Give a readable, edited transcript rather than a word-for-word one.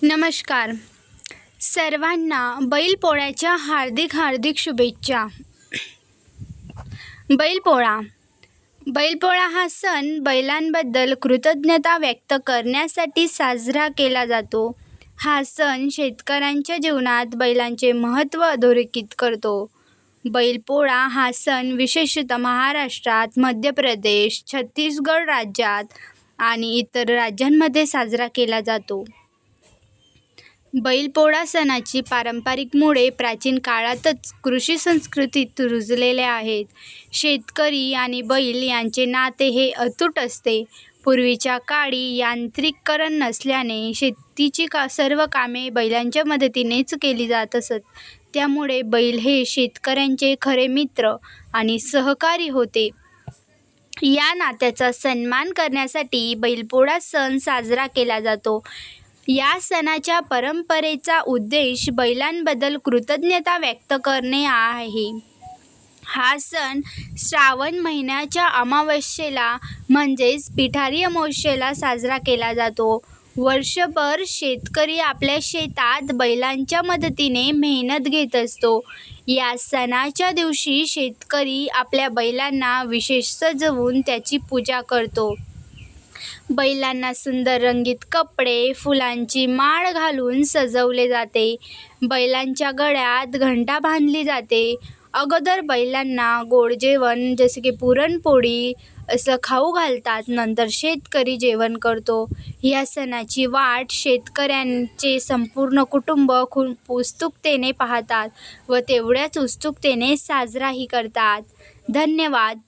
नमस्कार. सर्वांना बैलपोळ्याच्या हार्दिक शुभेच्छा. बैलपोळा हा सण बैलांबद्दल कृतज्ञता व्यक्त करण्यासाठी साजरा केला जातो. हा सण शेतकऱ्यांच्या जीवनात बैलांचे महत्त्व अधोरेखित करतो. बैलपोळा हा सण विशेषतः महाराष्ट्रात, मध्य प्रदेश, छत्तीसगड राज्यात आणि इतर राज्यांमध्ये साजरा केला जातो. बैलपोळा सणाची पारंपरिक मुळे प्राचीन काळातच कृषी संस्कृतीत रुजलेले आहेत. शेतकरी आणि बैल यांचे नाते हे अतूट असते. पूर्वीच्या काळी यांत्रिकीकरण नसल्याने शेतीची सर्व कामे बैलांच्या मदतीनेच केली जात असत. त्यामुळे बैल हे शेतकऱ्यांचे खरे मित्र आणि सहकारी होते. या नात्याचा सन्मान करण्यासाठी बैलपोळा सण साजरा केला जातो. या सणाच्या परंपरेचा उद्देश बैलांबद्दल कृतज्ञता व्यक्त करणे आहे. हा सण श्रावण महिन्याच्या अमावस्येला म्हणजेच पिठारी अमावस्येला साजरा केला जातो. वर्षभर शेतकरी आपल्या शेतात बैलांच्या मदतीने मेहनत घेत असतो. या सणाच्या दिवशी शेतकरी आपल्या बैलांना विशेष सजवून त्याची पूजा करतो. बैलांना सुंदर रंगीत कपडे, फुलांची माळ घालून सजवले जाते. बैलांच्या गळ्यात घंटा बांधली जाते. अगोदर बैलांना गोड जेवण जसे की पुरणपोळी असं खाऊ घालतात. नंतर शेतकरी जेवण करतो. या सणाची वाट शेतकऱ्यांचे संपूर्ण कुटुंब खूप उत्सुकतेने पाहतात व तेवढ्याच उत्सुकतेने साजराही करतात. धन्यवाद.